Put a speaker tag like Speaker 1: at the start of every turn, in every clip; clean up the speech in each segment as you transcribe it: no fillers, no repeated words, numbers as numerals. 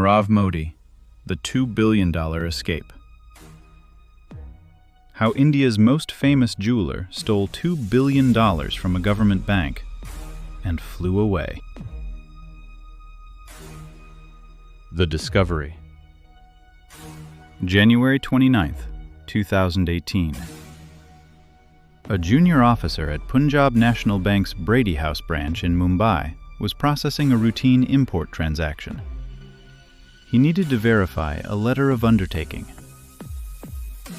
Speaker 1: Nirav Modi, the $2 billion escape. How India's most famous jeweler stole $2 billion from a government bank and flew away. The discovery. January 29, 2018. A junior officer at Punjab National Bank's Brady House branch in Mumbai was processing a routine import transaction. He needed to verify a letter of undertaking.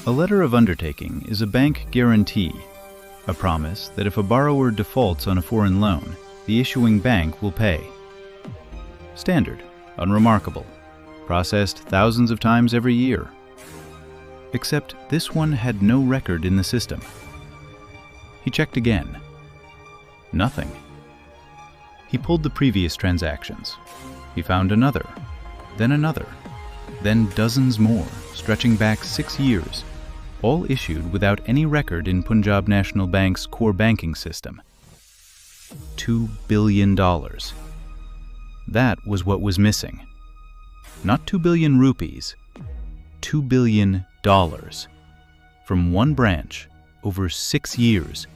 Speaker 1: A letter of undertaking is a bank guarantee, a promise that if a borrower defaults on a foreign loan, the issuing bank will pay. Standard, unremarkable, processed thousands of times every year. Except this one had no record in the system. He checked again. Nothing. He pulled the previous transactions. He found another, then dozens more, stretching back 6 years, all issued without any record in Punjab National Bank's core banking system. $2 billion. That was what was missing. Not 2 billion rupees, $2 billion. From one branch, over 6 years,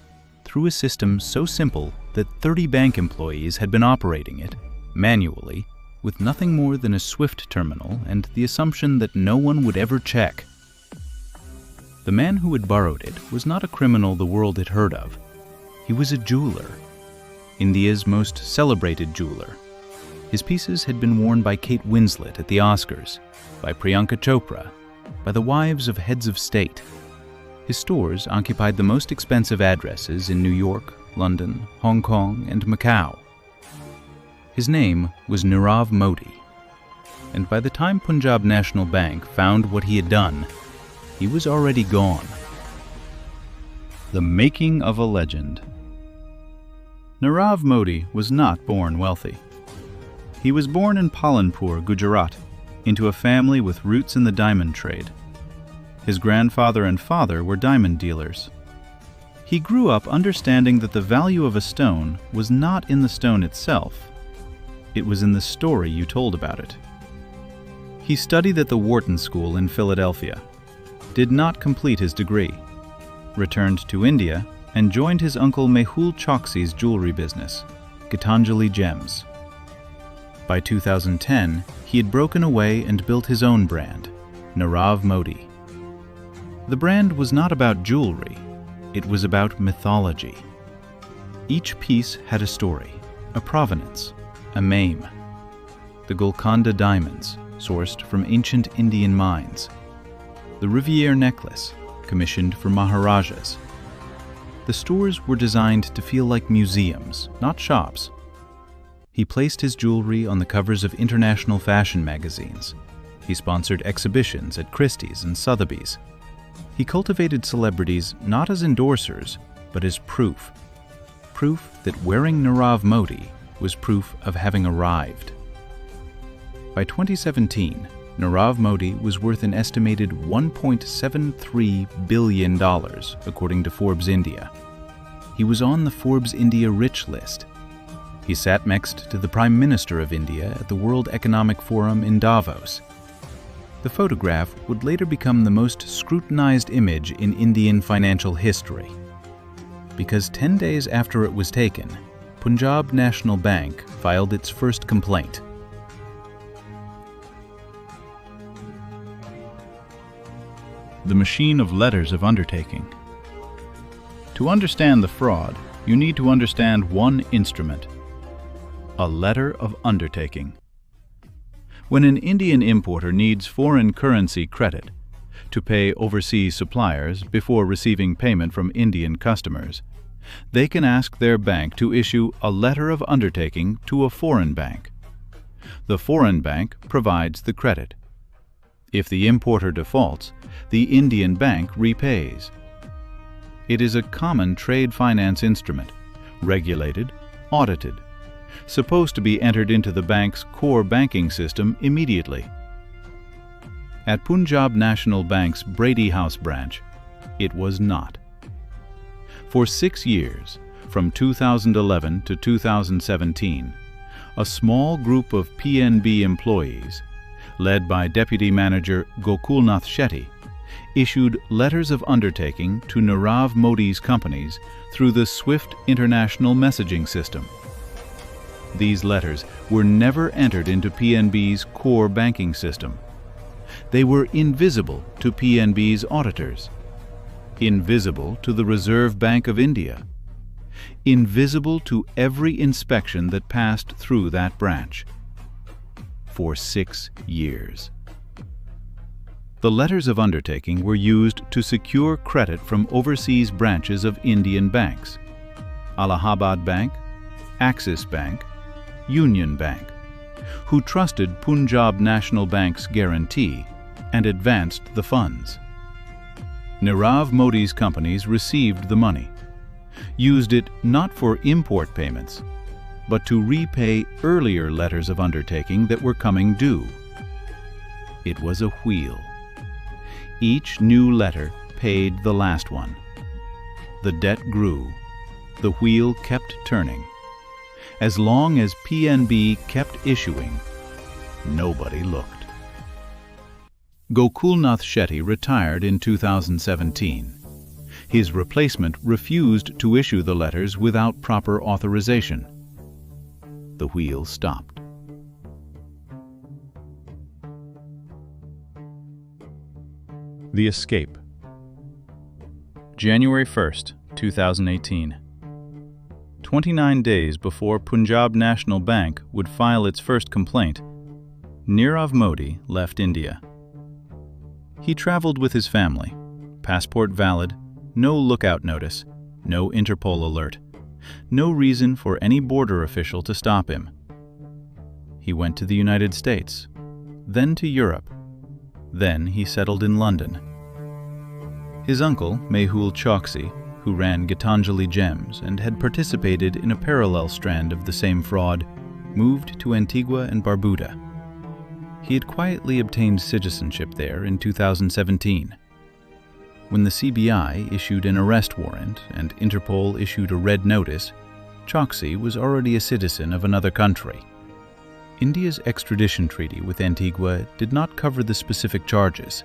Speaker 1: through a system so simple that 30 bank employees had been operating it, manually, with nothing more than a SWIFT terminal and the assumption that no one would ever check. The man who had borrowed it was not a criminal the world had heard of. He was a jeweler, India's most celebrated jeweler. His pieces had been worn by Kate Winslet at the Oscars, by Priyanka Chopra, by the wives of heads of state. His stores occupied the most expensive addresses in New York, London, Hong Kong, and Macau. His name was Nirav Modi, and by the time Punjab National Bank found what he had done, he was already gone. The making of a legend. Nirav Modi was not born wealthy. He was born in Palanpur, Gujarat, into a family with roots in the diamond trade. His grandfather and father were diamond dealers. He grew up understanding that the value of a stone was not in the stone itself. It was in the story you told about it. He studied at the Wharton School in Philadelphia, did not complete his degree, returned to India, and joined his uncle Mehul Choksi's jewelry business, Gitanjali Gems. By 2010, he had broken away and built his own brand, Nirav Modi. The brand was not about jewelry, it was about mythology. Each piece had a story, a provenance, a mame. The Golconda diamonds, sourced from ancient Indian mines. The Riviere necklace, commissioned for Maharajas. The stores were designed to feel like museums, not shops. He placed his jewelry on the covers of international fashion magazines. He sponsored exhibitions at Christie's and Sotheby's. He cultivated celebrities not as endorsers, but as proof. Proof that wearing Nirav Modi was proof of having arrived. By 2017, Nirav Modi was worth an estimated $1.73 billion, according to Forbes India. He was on the Forbes India Rich list. He sat next to the Prime Minister of India at the World Economic Forum in Davos. The photograph would later become the most scrutinized image in Indian financial history. Because 10 days after it was taken, Punjab National Bank filed its first complaint. The machine of letters of undertaking. To understand the fraud, you need to understand one instrument: a letter of undertaking. When an Indian importer needs foreign currency credit to pay overseas suppliers before receiving payment from Indian customers, they can ask their bank to issue a letter of undertaking to a foreign bank. The foreign bank provides the credit. If the importer defaults, the Indian bank repays. It is a common trade finance instrument, regulated, audited, supposed to be entered into the bank's core banking system immediately. At Punjab National Bank's Brady House branch, it was not. For 6 years, from 2011 to 2017, a small group of PNB employees led by Deputy Manager Gokulnath Shetty, issued letters of undertaking to Nirav Modi's companies through the SWIFT international messaging system. These letters were never entered into PNB's core banking system. They were invisible to PNB's auditors, invisible to the Reserve Bank of India, invisible to every inspection that passed through that branch. For 6 years. The letters of undertaking were used to secure credit from overseas branches of Indian banks, Allahabad Bank, Axis Bank, Union Bank, who trusted Punjab National Bank's guarantee and advanced the funds. Nirav Modi's companies received the money, used it not for import payments, but to repay earlier letters of undertaking that were coming due. It was a wheel. Each new letter paid the last one. The debt grew. The wheel kept turning. As long as PNB kept issuing, nobody looked. Gokulnath Shetty retired in 2017. His replacement refused to issue the letters without proper authorization. The wheel stopped. The escape. January 1st, 2018. 29 days before Punjab National Bank would file its first complaint, Nirav Modi left India. He traveled with his family, passport valid, no lookout notice, no Interpol alert, no reason for any border official to stop him. He went to the United States, then to Europe, then he settled in London. His uncle, Mehul Choksi, who ran Gitanjali Gems and had participated in a parallel strand of the same fraud, moved to Antigua and Barbuda. He had quietly obtained citizenship there in 2017. When the CBI issued an arrest warrant and Interpol issued a red notice, Choksi was already a citizen of another country. India's extradition treaty with Antigua did not cover the specific charges.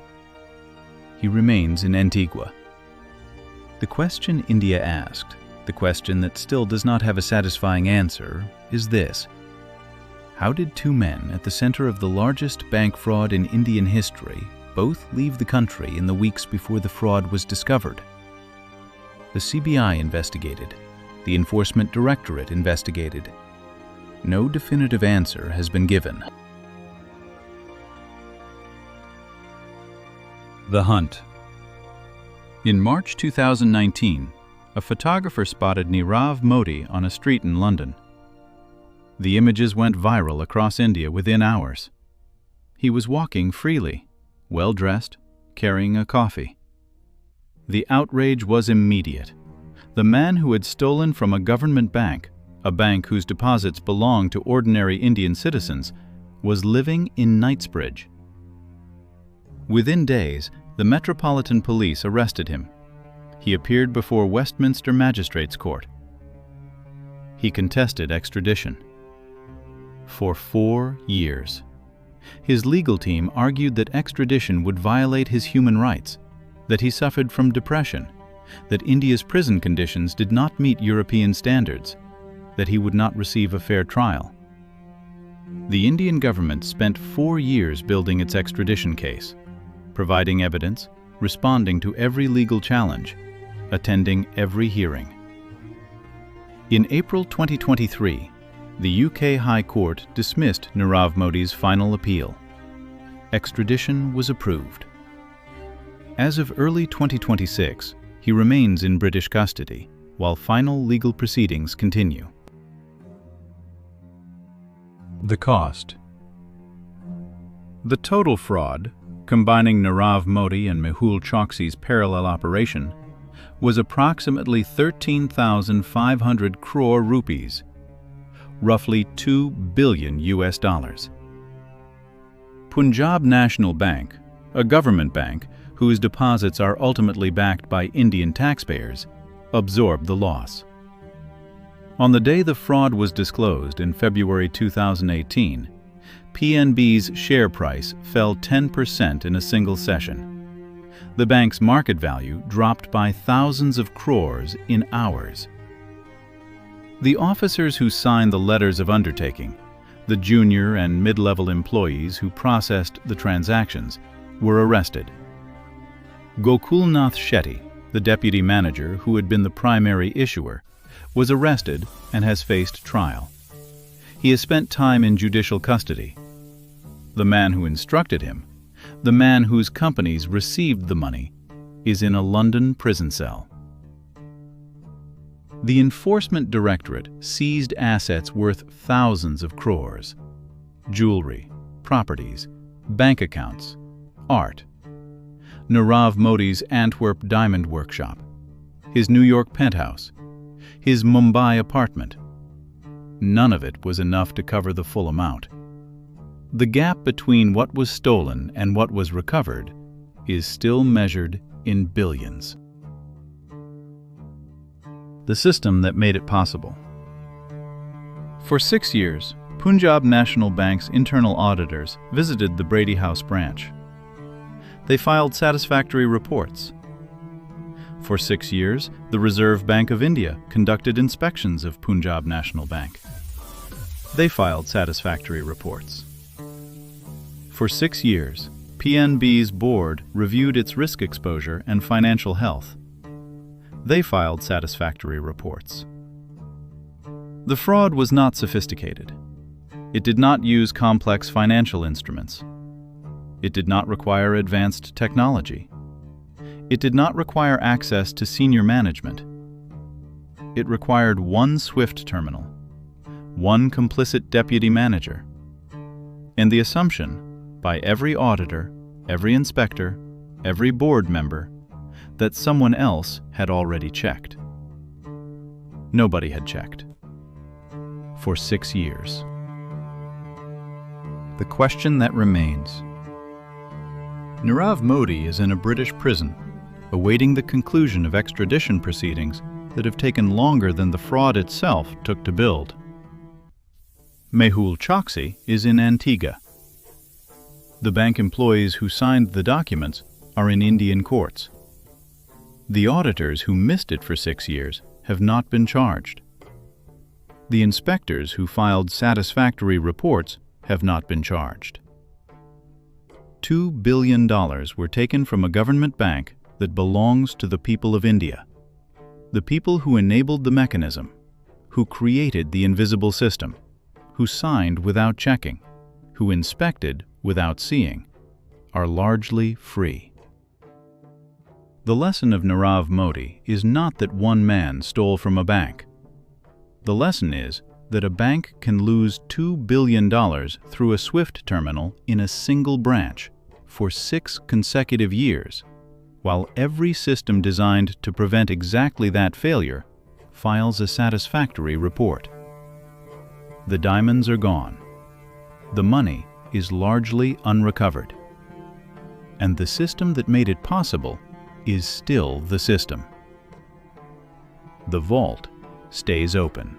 Speaker 1: He remains in Antigua. The question India asked, the question that still does not have a satisfying answer, is this: how did two men at the center of the largest bank fraud in Indian history both leave the country in the weeks before the fraud was discovered? The CBI investigated. The Enforcement Directorate investigated. No definitive answer has been given. The hunt. In March 2019, a photographer spotted Nirav Modi on a street in London. The images went viral across India within hours. He was walking freely, well-dressed, carrying a coffee. The outrage was immediate. The man who had stolen from a government bank, a bank whose deposits belonged to ordinary Indian citizens, was living in Knightsbridge. Within days, the Metropolitan Police arrested him. He appeared before Westminster Magistrates Court. He contested extradition. For 4 years. His legal team argued that extradition would violate his human rights, that he suffered from depression, that India's prison conditions did not meet European standards, that he would not receive a fair trial. The Indian government spent 4 years building its extradition case, providing evidence, responding to every legal challenge, attending every hearing. In April 2023, the UK High Court dismissed Nirav Modi's final appeal. Extradition was approved. As of early 2026, he remains in British custody while final legal proceedings continue. The cost. The total fraud, combining Nirav Modi and Mehul Choksi's parallel operation, was approximately 13,500 crore rupees, roughly $2 billion. Punjab National Bank, a government bank whose deposits are ultimately backed by Indian taxpayers, absorbed the loss. On the day the fraud was disclosed in February 2018, PNB's share price fell 10% in a single session. The bank's market value dropped by thousands of crores in hours. The officers who signed the letters of undertaking, the junior and mid-level employees who processed the transactions, were arrested. Gokulnath Shetty, the deputy manager who had been the primary issuer, was arrested and has faced trial. He has spent time in judicial custody. The man who instructed him, the man whose companies received the money, is in a London prison cell. The Enforcement Directorate seized assets worth thousands of crores: jewelry, properties, bank accounts, art. Nirav Modi's Antwerp diamond workshop, his New York penthouse, his Mumbai apartment. None of it was enough to cover the full amount. The gap between what was stolen and what was recovered is still measured in billions. The system that made it possible. For 6 years, Punjab National Bank's internal auditors visited the Brady House branch. They filed satisfactory reports. For 6 years, the Reserve Bank of India conducted inspections of Punjab National Bank. They filed satisfactory reports. For 6 years, PNB's board reviewed its risk exposure and financial health. They filed satisfactory reports. The fraud was not sophisticated. It did not use complex financial instruments. It did not require advanced technology. It did not require access to senior management. It required one SWIFT terminal, one complicit deputy manager, and the assumption by every auditor, every inspector, every board member that someone else had already checked. Nobody had checked. For 6 years. The question that remains. Nirav Modi is in a British prison, awaiting the conclusion of extradition proceedings that have taken longer than the fraud itself took to build. Mehul Choksi is in Antigua. The bank employees who signed the documents are in Indian courts. The auditors who missed it for 6 years have not been charged. The inspectors who filed satisfactory reports have not been charged. $2 billion were taken from a government bank that belongs to the people of India, the people who enabled the mechanism, who created the invisible system, who signed without checking, who inspected without seeing, are largely free. The lesson of Nirav Modi is not that one man stole from a bank. The lesson is that a bank can lose $2 billion through a SWIFT terminal in a single branch for 6 consecutive years, while every system designed to prevent exactly that failure files a satisfactory report. The diamonds are gone. The money is largely unrecovered. And the system that made it possible is still the system. The vault stays open.